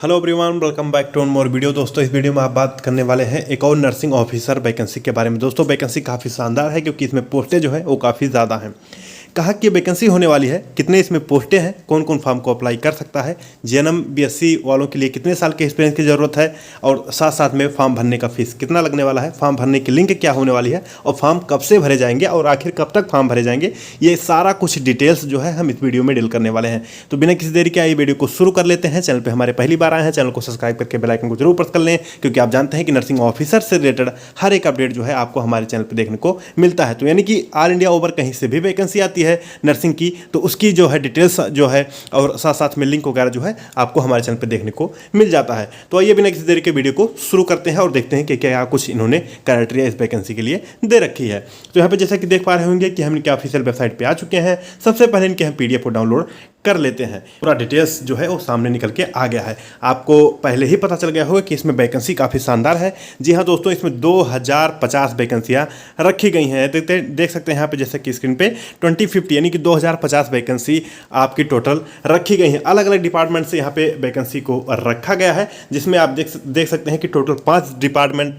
Hello everyone, welcome back to more video. दोस्तों, इस video में आप बात करने वाले हैं एक और नर्सिंग ऑफिसर वैकेंसी के बारे में। दोस्तों, वैकेंसी काफ़ी शानदार है क्योंकि इसमें पोस्टें जो है वो काफ़ी ज़्यादा हैं। कहाँ की वैकेंसी होने वाली है, कितने इसमें पोस्टें हैं, कौन कौन फॉर्म को अप्लाई कर सकता है, जीएनएम बीएससी वालों के लिए कितने साल के एक्सपीरियंस की ज़रूरत है, और साथ साथ में फॉर्म भरने का फीस कितना लगने वाला है, फॉर्म भरने की लिंक क्या होने वाली है, और फॉर्म कब से भरे जाएंगे और आखिर कब तक फॉर्म भरे जाएंगे, ये सारा कुछ डिटेल्स जो है हम इस वीडियो में डील करने वाले हैं। तो बिना किसी देरी के ये वीडियो को शुरू कर लेते हैं। चैनल पर हमारे पहली बार आए हैं, चैनल को सब्सक्राइब करके बेल आइकन को जरूर प्रेस कर लें, क्योंकि आप जानते हैं कि नर्सिंग ऑफिसर से रिलेटेड हर एक अपडेट जो है आपको हमारे चैनल पर देखने को मिलता है। तो यानी कि ऑल इंडिया ओवर कहीं से भी वैकेंसी आती है नर्सिंग की, तो उसकी जो है डिटेल्स जो है और साथ साथ में लिंक वगैरह जो है आपको हमारे चैनल पे देखने को मिल जाता है। तो आइए बिना किसी देरी के वीडियो को शुरू करते हैं और देखते हैं कि क्या कुछ इन्होंने क्राइटेरिया इस वैकेंसी के लिए दे रखी है। तो यहाँ पे जैसा कि देख पा रहे होंगे कि हम इनके ऑफिशियल वेबसाइट पे आ चुके हैं। सबसे पहले इनके हम पीडीएफ को डाउनलोड कर लेते हैं। पूरा डिटेल्स जो है वो सामने निकल के आ गया है। आपको पहले ही पता चल गया होगा कि इसमें वैकेंसी काफ़ी शानदार है। जी हाँ दोस्तों, इसमें 2050 वैकेंसियाँ रखी गई हैं। देख सकते हैं यहाँ पे जैसे कि स्क्रीन पे 2050 यानी कि 2050 वैकेंसी आपकी टोटल रखी गई हैं। अलग अलग डिपार्टमेंट से यहाँ पे वैकेंसी को रखा गया है, जिसमें आप देख सकते हैं कि टोटल 5 डिपार्टमेंट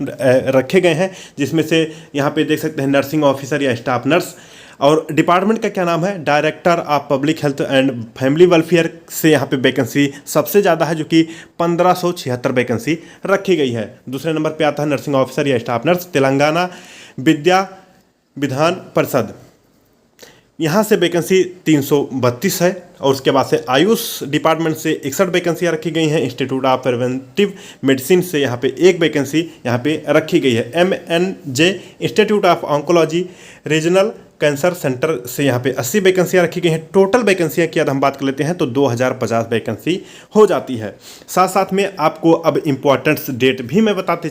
रखे गए हैं, जिसमें से यहाँ पे देख सकते हैं नर्सिंग ऑफिसर या स्टाफ नर्स, और डिपार्टमेंट का क्या नाम है, director of public health and family welfare से यहाँ पे वैकेंसी सबसे ज़्यादा है, जो कि 1576 वैकेंसी रखी गई है। दूसरे नंबर पे आता है नर्सिंग ऑफिसर या स्टाफ नर्स, तेलंगाना विद्या विधान परिषद, यहाँ से वैकेंसी 332 है। और उसके बाद से आयुष डिपार्टमेंट से 61 वैकेंसियाँ रखी गई हैं। इंस्टीट्यूट ऑफ प्रिवेंटिव मेडिसिन से यहाँ पे एक वैकेंसी यहाँ पे रखी गई है। MNJ institute of oncology regional cancer centre से यहाँ पे 80 वैकेंसियाँ रखी गई हैं। टोटल वैकेंसियाँ की यदि हम बात कर लेते हैं तो 2050 वैकेंसी हो जाती है। साथ साथ में आपको अब इम्पॉर्टेंट डेट भी मैं बताते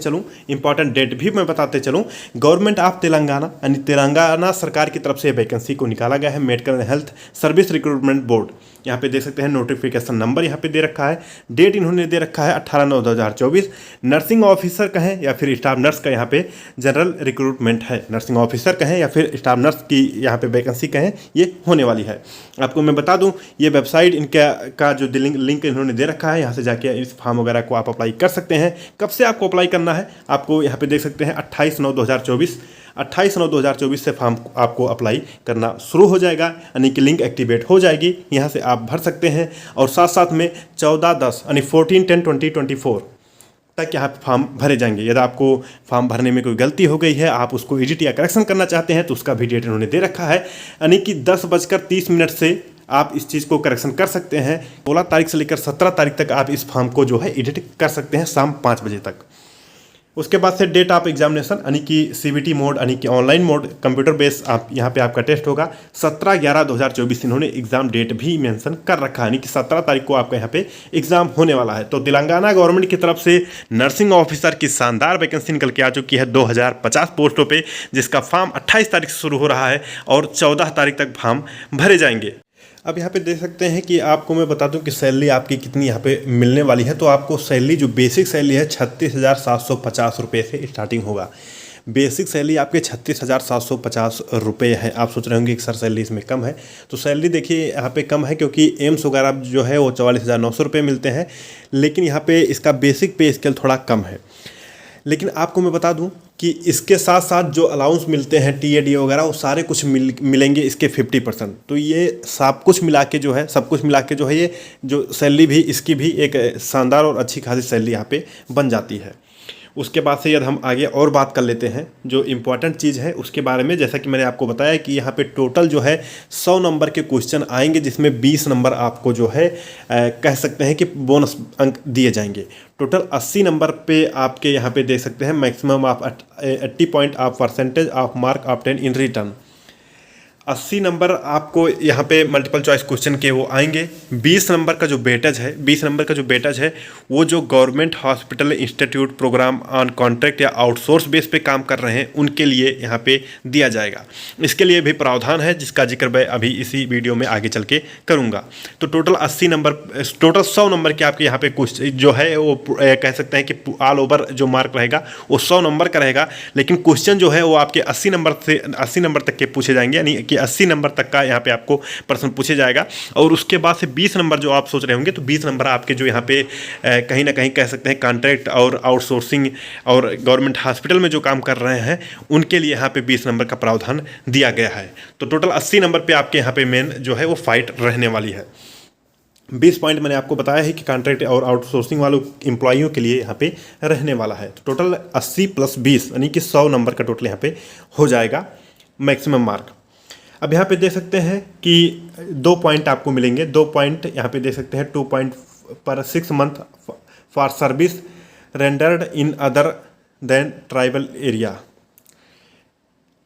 चलूँ। गवर्नमेंट ऑफ तेलंगाना यानी तेलंगाना सरकार की तरफ से वैकेंसी को निकाला गया है। Medical and health service recruitment board, यहाँ पे देख सकते हैं नोटिफिकेशन नंबर यहाँ पे दे रखा है। डेट इन्होंने दे रखा है 18/9/2024। नर्सिंग ऑफिसर कहें या फिर स्टाफ नर्स का यहाँ पे जनरल रिक्रूटमेंट है। नर्सिंग ऑफिसर कहें या फिर स्टाफ नर्स की यहाँ पे वैकेंसी कहें, ये होने वाली है। आपको मैं बता दूं, ये वेबसाइट इनका का जो लिंक इन्होंने दे रखा है, यहाँ से जाके इस फॉर्म वगैरह को आप अप्लाई कर सकते हैं। कब से आपको अप्लाई करना है, आपको यहाँ पे देख सकते हैं 28/9/2024 से फॉर्म आपको अप्लाई करना शुरू हो जाएगा, यानी कि लिंक एक्टिवेट हो जाएगी। यहाँ से आप भर सकते हैं। और साथ साथ में 14/10 यानी 14/10/2024 तक यहाँ पे फॉर्म भरे जाएंगे। यदि आपको फॉर्म भरने में कोई गलती हो गई है, आप उसको एडिट या करेक्शन करना चाहते हैं, तो उसका भी डेट इन्होंने दे रखा है, यानी कि 10:30 से आप इस चीज़ को करेक्शन कर सकते हैं। 16 तारीख से लेकर 17 तारीख तक आप इस फॉर्म को जो है एडिट कर सकते हैं, शाम 5 बजे तक। उसके बाद से डेट ऑफ एग्जामिनेशन यानी कि CBT मोड यानी कि ऑनलाइन मोड कंप्यूटर बेस आप यहाँ पे आपका टेस्ट होगा। 17/11/2024 इन्होंने एग्जाम डेट भी मेंशन कर रखा है, यानी कि 17 तारीख को आपका यहाँ पे एग्जाम होने वाला है। तो तेलंगाना गवर्नमेंट की तरफ से नर्सिंग ऑफिसर की शानदार वैकेंसी निकल के आ चुकी है 2050 पोस्टों पे, जिसका फॉर्म 28 तारीख से शुरू हो रहा है और 14 तारीख तक फॉर्म भरे जाएंगे। अब यहाँ पे देख सकते हैं कि आपको मैं बता दूं कि सैलरी आपकी कितनी यहाँ पे मिलने वाली है। तो आपको सैलरी जो बेसिक सैलरी है 36,750 रुपये से स्टार्टिंग होगा। बेसिक सैलरी आपके 36,750 रुपये है। आप सोच रहे होंगे कि सर सैलरी इसमें कम है, तो सैलरी देखिए यहाँ पे कम है क्योंकि एम्स वगैरह जो है वो 44,900 रुपये मिलते हैं, लेकिन यहाँ पे इसका बेसिक पे स्केल थोड़ा कम है। लेकिन आपको मैं बता दूं कि इसके साथ साथ जो अलाउंस मिलते हैं TAD वगैरह, वो सारे कुछ मिलेंगे इसके 50%। तो ये सब कुछ मिला के जो है ये जो सैलरी भी इसकी भी एक शानदार और अच्छी खासी सैलरी यहाँ पे बन जाती है। उसके बाद से यदि हम आगे और बात कर लेते हैं जो इम्पोर्टेंट चीज़ है उसके बारे में, जैसा कि मैंने आपको बताया कि यहाँ पे टोटल जो है 100 नंबर के क्वेश्चन आएंगे, जिसमें 20 नंबर आपको जो है कह सकते हैं कि बोनस अंक दिए जाएंगे। टोटल 80 नंबर पे आपके यहाँ पे देख सकते हैं maximum of 80 point of percentage of mark obtain in return. 80 number आपको यहाँ पे मल्टीपल चॉइस क्वेश्चन के वो आएंगे। 20 नंबर का जो बेटेज है वो जो government hospital institute programme on contract या आउटसोर्स बेस पे काम कर रहे हैं उनके लिए यहाँ पे दिया जाएगा। इसके लिए भी प्रावधान है, जिसका जिक्र मैं अभी इसी वीडियो में आगे चल के करूँगा। तो टोटल 100 नंबर के आपके यहाँ पे क्वेश्चन जो है वो कह सकते हैं कि ऑल ओवर जो मार्क रहेगा वो 100 नंबर का रहेगा, लेकिन क्वेश्चन जो है वो आपके 80 नंबर तक के पूछे जाएंगे, यानी कि 80 नंबर तक का यहाँ पे आपको प्रश्न पूछे जाएगा। और उसके बाद से 20 नंबर जो आप सोच रहे होंगे, तो 20 नंबर आपके जो यहाँ पे कहीं ना कहीं कह सकते हैं कॉन्ट्रैक्ट और आउटसोर्सिंग और गवर्नमेंट हॉस्पिटल में जो काम कर रहे हैं उनके लिए यहाँ पे 20 नंबर का प्रावधान दिया गया है। तो टोटल 80 नंबर पे आपके यहाँ पे मेन जो है वो फाइट रहने वाली है। 20 पॉइंट मैंने आपको बताया है कि कॉन्ट्रैक्ट और आउटसोर्सिंग वालों एम्प्लॉइयों के लिए यहाँ पे रहने वाला है। तो टोटल 80 + 20 यानी कि 100 नंबर का टोटल यहाँ पे हो जाएगा मैक्सिमम मार्क। अब यहाँ पे देख सकते हैं कि 2 पॉइंट आपको मिलेंगे। 2 पॉइंट यहाँ पे देख सकते हैं 2 पॉइंट पर 6 month for service rendered in other than tribal area.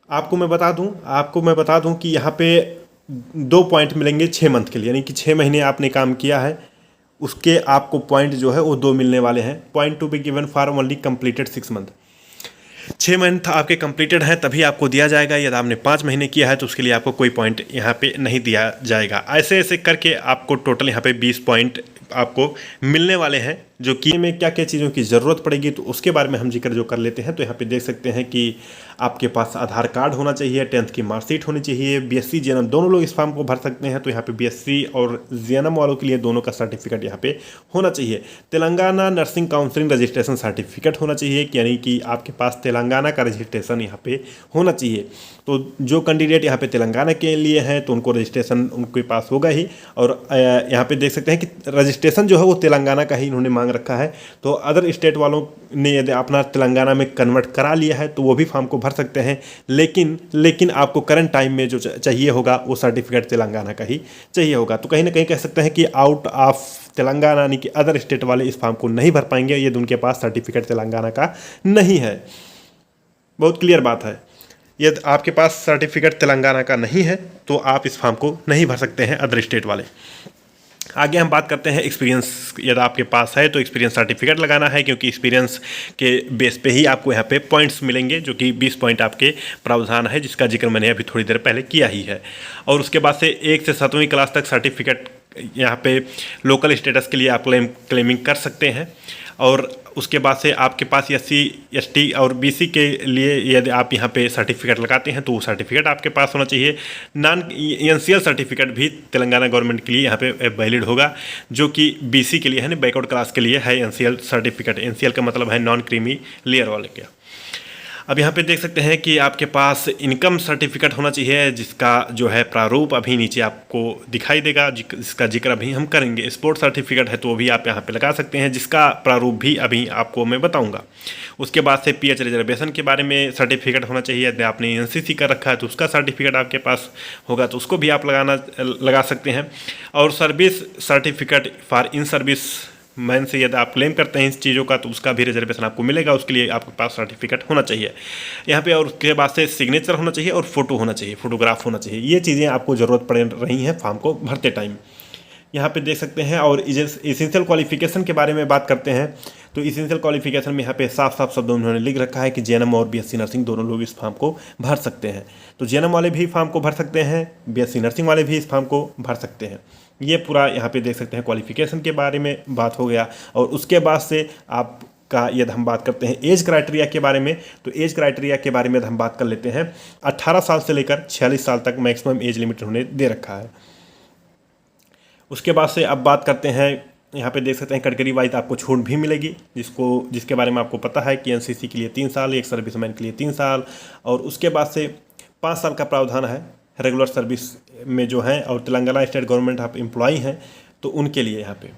आपको मैं बता दूं कि यहाँ पे 2 पॉइंट मिलेंगे 6 मंथ के लिए, यानी कि 6 महीने आपने काम किया है उसके आपको पॉइंट जो है वो 2 मिलने वाले हैं। Point to be given for only completed 6 month. 6 month आपके कंप्लीटेड हैं तभी आपको दिया जाएगा। यदि आपने 5 महीने किया है तो उसके लिए आपको कोई पॉइंट यहाँ पे नहीं दिया जाएगा। ऐसे ऐसे करके आपको टोटल यहाँ पे 20 पॉइंट आपको मिलने वाले हैं। जो कि में क्या क्या चीज़ों की ज़रूरत पड़ेगी तो उसके बारे में हम जिक्र जो कर लेते हैं। तो यहाँ पे देख सकते हैं कि आपके पास आधार कार्ड होना चाहिए, 10th की मार्कशीट होनी चाहिए, बीएससी जीएनएम दोनों लोग इस फॉर्म को भर सकते हैं। तो यहाँ पे बीएससी और जीएनएम वालों के लिए दोनों का सर्टिफिकेट यहाँ पे होना चाहिए। Telangana nursing counselling registration certificate होना चाहिए, यानी कि आपके पास तेलंगाना का रजिस्ट्रेशन यहाँ पे होना चाहिए। तो जो कैंडिडेट यहाँ पे तेलंगाना के लिए हैं तो उनको रजिस्ट्रेशन उनके पास होगा ही। और यहाँ पे देख सकते हैं कि रजिस्ट्रेशन जो है वो तेलंगाना का ही इन्होंने मांग रखा है। तो अदर स्टेट वालों ने यदि अपना तेलंगाना में कन्वर्ट करा लिया है तो वो भी फॉर्म को भर सकते हैं, लेकिन आपको करंट टाइम में जो चाहिए होगा वो सर्टिफिकेट तेलंगाना का ही चाहिए होगा। तो कहीं ना कहीं कह सकते हैं कि आउट ऑफ तेलंगाना यानी कि अदर स्टेट वाले इस फॉर्म को नहीं भर पाएंगे यदि उनके पास सर्टिफिकेट तेलंगाना का नहीं है। बहुत क्लियर बात है। यदि आपके पास सर्टिफिकेट तेलंगाना का नहीं है तो आप इस फॉर्म को नहीं भर सकते हैं अदर स्टेट वाले। आगे हम बात करते हैं एक्सपीरियंस। यदि आपके पास है तो एक्सपीरियंस सर्टिफिकेट लगाना है, क्योंकि एक्सपीरियंस के बेस पे ही आपको यहाँ पे पॉइंट्स मिलेंगे, जो कि 20 पॉइंट आपके प्रावधान है जिसका जिक्र मैंने अभी थोड़ी देर पहले किया ही है। और उसके बाद से 1 से 7वीं क्लास तक सर्टिफिकेट यहाँ पे लोकल स्टेटस के लिए आप क्लेमिंग कर सकते हैं। और उसके बाद से आपके पास SC ST और BC के लिए यदि आप यहाँ पे सर्टिफिकेट लगाते हैं तो वो सर्टिफिकेट आपके पास होना चाहिए। नॉन NCL सर्टिफिकेट भी तेलंगाना गवर्नमेंट के लिए यहाँ पे वैलिड होगा, जो कि BC के लिए है ना, बैकवर्ड क्लास के लिए है NCL सर्टिफिकेट। NCL का मतलब है नॉन क्रीमी लेयर वाले का। अब यहाँ पे देख सकते हैं कि आपके पास इनकम सर्टिफिकेट होना चाहिए, जिसका जो है प्रारूप अभी नीचे आपको दिखाई देगा, जिसका जिक्र अभी हम करेंगे। स्पोर्ट सर्टिफिकेट है तो वो भी आप यहाँ पे लगा सकते हैं, जिसका प्रारूप भी अभी आपको मैं बताऊंगा। उसके बाद से PH रिजर्वेशन के बारे में सर्टिफिकेट होना चाहिए। यदि आपने NCC कर रखा है तो उसका सर्टिफिकेट आपके पास होगा तो उसको भी आप लगा सकते हैं। और service certificate for in service man से यदि आप क्लेम करते हैं इस चीज़ों का तो उसका भी रिजर्वेशन आपको मिलेगा, उसके लिए आपके पास सर्टिफिकेट होना चाहिए यहाँ पे। और उसके बाद से सिग्नेचर होना चाहिए और फोटो होना चाहिए, फोटोग्राफ होना चाहिए। ये चीज़ें आपको ज़रूरत पड़ रही हैं फॉर्म को भरते टाइम, यहाँ पे देख सकते हैं। और इसेंशियल क्वालिफिकेशन के बारे में बात करते हैं तो इसेंशियल क्वालिफिकेशन में यहाँ पे साफ साफ शब्दों उन्होंने लिख रखा है कि JNM और BSc नर्सिंग दोनों लोग इस फॉर्म को भर सकते हैं। तो JNM वाले भी फॉर्म को भर सकते हैं, BSc नर्सिंग वाले भी इस फॉर्म को भर सकते हैं। ये पूरा यहाँ पे देख सकते हैं क्वालिफिकेशन के बारे में बात हो गया। और उसके बाद से आप का यदि हम बात करते हैं एज क्राइटेरिया के बारे में, तो एज क्राइटेरिया के बारे में हम बात कर लेते हैं। 18 साल से लेकर 46 साल तक मैक्सिमम एज लिमिट उन्होंने दे रखा है। उसके बाद से अब बात करते हैं, यहाँ पे देख सकते हैं कैटेगरी वाइज आपको छूट भी मिलेगी, जिसके बारे में आपको पता है कि NCC के लिए 3 साल, एक सर्विसमैन के लिए 3 साल, और उसके बाद से 5 साल का प्रावधान है रेगुलर सर्विस में जो है, और तेलंगाना स्टेट गवर्नमेंट आप एम्प्लॉई हैं तो उनके लिए यहाँ पे।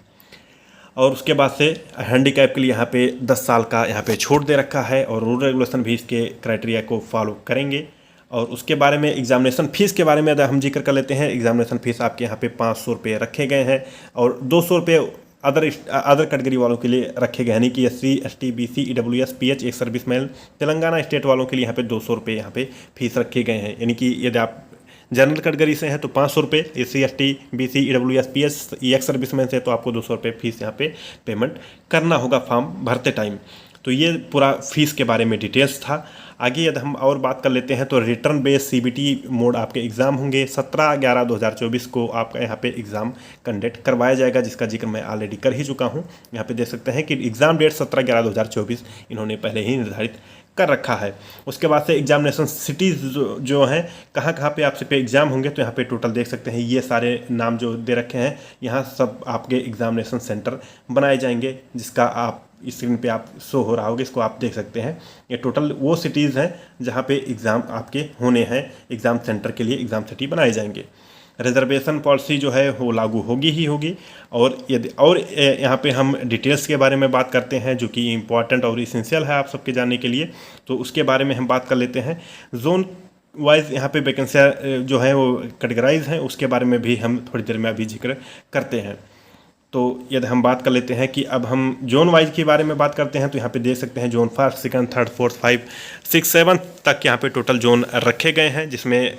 और उसके बाद से हैंडीकैप के लिए यहाँ पे 10 साल का यहाँ पे छूट दे रखा है, और रूल रेगुलेशन भी इसके क्राइटेरिया को फॉलो करेंगे। और उसके बारे में एग्जामिनेशन फ़ीस के बारे में अगर हम जिक्र कर लेते हैं, एग्जामिनेशन फ़ीस आपके यहाँ पे 500 रुपये रखे गए हैं, और 200 रुपये अदर कैटेगरी वालों के लिए रखे गए, यानी कि SC ST BC EWS PH एक सर्विसमैन तेलंगाना स्टेट वालों के लिए यहाँ पे 200 रुपये यहाँ पे फीस रखे गए हैं। यानी कि यदि आप जनरल कैटेगरी से हैं तो 500 रुपये, SC ST BC EWS PH एक सर्विसमैन से तो आपको 200 रुपये फीस यहाँ पे पेमेंट करना होगा फॉर्म भरते टाइम। तो ये पूरा फीस के बारे में डिटेल्स था। आगे यदि हम और बात कर लेते हैं तो रिटर्न बेस्ड CBT मोड आपके एग्ज़ाम होंगे। 17/11/2024 को आपका यहाँ पे एग्ज़ाम कंडक्ट करवाया जाएगा, जिसका जिक्र मैं ऑलरेडी कर ही चुका हूँ। यहाँ पे देख सकते हैं कि एग्ज़ाम डेट 17/11/2024 इन्होंने पहले ही निर्धारित कर रखा है। उसके बाद से एग्जामिनेशन सिटीज़ जो हैं, कहाँ कहाँ पे आपसे पे एग्ज़ाम होंगे, तो यहाँ पे टोटल देख सकते हैं ये सारे नाम जो दे रखे हैं, यहाँ सब आपके एग्जामिनेशन सेंटर बनाए जाएंगे, जिसका आप स्क्रीन पे आप शो हो रहा होगा, इसको आप देख सकते हैं। ये टोटल वो सिटीज़ हैं जहाँ पे एग्ज़ाम आपके होने हैं, एग्ज़ाम सेंटर के लिए एग्ज़ाम सिटी बनाए जाएंगे। रिजर्वेशन पॉलिसी जो है वो लागू होगी ही होगी। और यदि और यहाँ पे हम डिटेल्स के बारे में बात करते हैं, जो कि इम्पॉर्टेंट और इसेंशियल है आप सबके जानने के लिए, तो उसके बारे में हम बात कर लेते हैं। जोन वाइज यहाँ पे वैकेंसियाँ जो है वो कैटेगराइज हैं, उसके बारे में भी हम थोड़ी देर में अभी जिक्र करते हैं। तो यदि हम बात कर लेते हैं कि अब हम जोन वाइज के बारे में बात करते हैं, तो यहाँ पे देख सकते हैं जोन 1, 2, 3, 4, 5, 6, 7 तक यहाँ पे टोटल जोन रखे गए हैं, जिसमें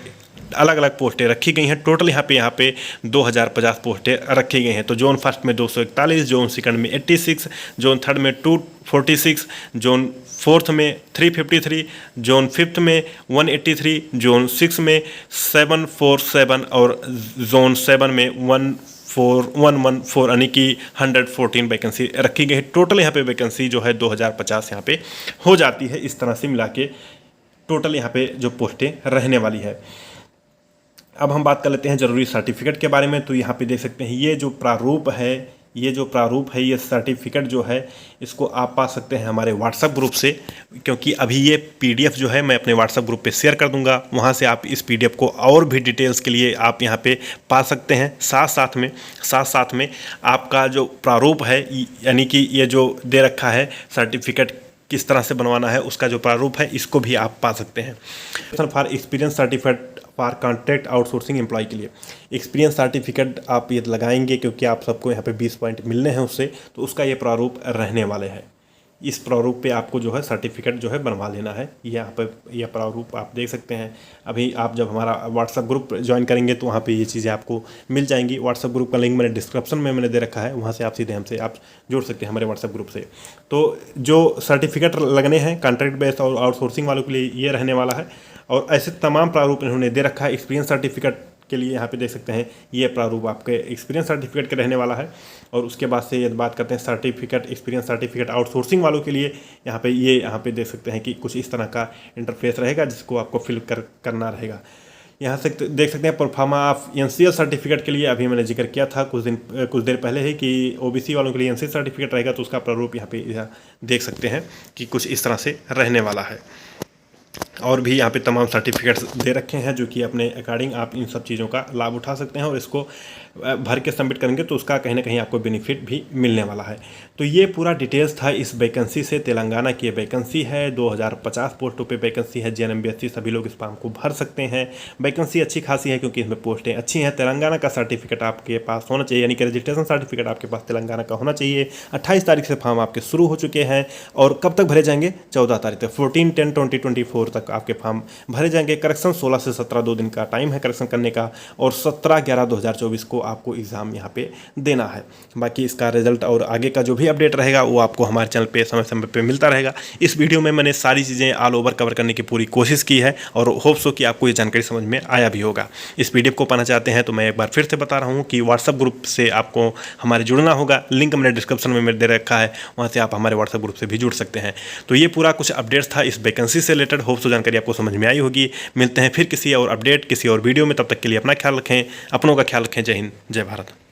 अलग अलग पोस्टें रखी गई हैं। टोटल यहाँ पे 2050 पोस्टें रखी गई हैं। तो जोन फर्स्ट में 241, जोन सेकंड में 86, जोन थर्ड में 246, जोन फोर्थ में 353, जोन फिफ्थ में 183, जोन 6 में 747 और जोन 7 में 114 यानी कि 114 वैकेंसी रखी गई है। टोटल यहाँ पे वैकेंसी जो है 2050 यहाँ पे हो जाती है। इस तरह से मिला के टोटल यहाँ पे जो पोस्टें रहने वाली है। अब हम बात कर लेते हैं ज़रूरी सर्टिफिकेट के बारे में। तो यहाँ पे देख सकते हैं ये जो प्रारूप है, ये सर्टिफिकेट जो है, इसको आप पा सकते हैं हमारे व्हाट्सएप ग्रुप से, क्योंकि अभी ये PDF जो है मैं अपने व्हाट्सएप ग्रुप पे शेयर कर दूंगा। वहाँ से आप इस PDF को और भी डिटेल्स के लिए आप यहाँ पे पा सकते हैं। साथ साथ में आपका जो प्रारूप है, यानी कि ये जो दे रखा है सर्टिफिकेट किस तरह से बनवाना है, उसका जो प्रारूप है, इसको भी आप पा सकते हैं। For experience certificate for contract outsourcing employ के लिए एक्सपीरियंस सर्टिफिकेट आप ये लगाएंगे, क्योंकि आप सबको यहाँ पे 20 पॉइंट मिलने हैं उससे, तो उसका ये प्रारूप रहने वाले हैं। इस प्रारूप पे आपको जो है सर्टिफिकेट जो है बनवा लेना है। यहाँ पे यह प्रारूप आप देख सकते हैं। अभी आप जब हमारा व्हाट्सएप ग्रुप ज्वाइन करेंगे तो वहाँ पे ये चीज़ें आपको मिल जाएंगी। व्हाट्सएप ग्रुप का लिंक मैंने डिस्क्रिप्शन में मैंने दे रखा है, वहाँ से आप सीधे हमसे आप जुड़ सकते हैं हमारे व्हाट्सएप ग्रुप से। तो जो सर्टिफिकेट लगने हैं कॉन्ट्रैक्ट बेस्ड और आउटसोर्सिंग वालों के लिए ये रहने वाला है। और ऐसे तमाम प्रारूप इन्होंने दे रखा है। एक्सपीरियंस सर्टिफिकेट के लिए यहाँ पे देख सकते हैं ये प्रारूप आपके एक्सपीरियंस सर्टिफिकेट के रहने वाला है। और उसके बाद से यदि बात करते हैं एक्सपीरियंस सर्टिफिकेट आउटसोर्सिंग वालों के लिए, यहाँ पे देख सकते हैं कि कुछ इस तरह का इंटरफेस रहेगा, जिसको आपको फिल करना रहेगा। यहाँ से देख सकते हैं परफॉर्मा ऑफ NCL सर्टिफिकेट के लिए अभी मैंने जिक्र किया था कुछ देर पहले ही कि OBC वालों के लिए NCL सर्टिफिकेट रहेगा, तो उसका प्रारूप यहाँ पे देख सकते हैं कि कुछ इस तरह से रहने वाला है। और भी यहाँ पे तमाम सर्टिफिकेट्स दे रखे हैं, जो कि अपने अकॉर्डिंग आप इन सब चीज़ों का लाभ उठा सकते हैं। और इसको भर के सबमिट करेंगे तो उसका कहीं ना कहीं आपको बेनिफिट भी मिलने वाला है। तो ये पूरा डिटेल्स था इस वैकेंसी से। तेलंगाना की वैकेंसी है, 2050 पोस्टों पे वैकेंसी है। JNMBSC सभी लोग इस फॉर्म को भर सकते हैं। वैकेंसी अच्छी खासी है, क्योंकि इसमें पोस्टें अच्छी हैं। तेलंगाना का सर्टिफिकेट आपके पास होना चाहिए, यानी कि रजिस्ट्रेशन सर्टिफिकेट आपके पास तेलंगाना का होना चाहिए। 28 तारीख से फॉर्म आपके शुरू हो चुके हैं, और कब तक भरे जाएंगे? 14 तारीख तक, 14/10/2024 तक आपके फॉर्म भरे जाएंगे। करेक्शन 16 से 17 2 दिन का टाइम है करेक्शन करने का, और 17/11/2024 को आपको एग्ज़ाम यहाँ पे देना है। बाकी इसका रिजल्ट और आगे का जो भी अपडेट रहेगा वो आपको हमारे चैनल पे समय समय पे मिलता रहेगा। इस वीडियो में मैंने सारी चीज़ें ऑल ओवर कवर करने की पूरी कोशिश की है, और होप सो कि आपको ये जानकारी समझ में आया भी होगा। इस PDF को पाना चाहते हैं तो मैं एक बार फिर से बता रहा हूँ कि व्हाट्सएप ग्रुप से आपको हमारे जुड़ना होगा। लिंक मैंने डिस्क्रिप्शन में मेरे दे रखा है, वहाँ से आप हमारे व्हाट्सएप ग्रुप से भी जुड़ सकते हैं। तो ये पूरा कुछ अपडेट्स था इस वैकेंसी से रिलेटेड। होप सो जानकारी आपको समझ में आई होगी। मिलते हैं फिर किसी और अपडेट, किसी और वीडियो में। तब तक के लिए अपना ख्याल रखें, अपनों का ख्याल रखें। जय हिंद, जय भारत।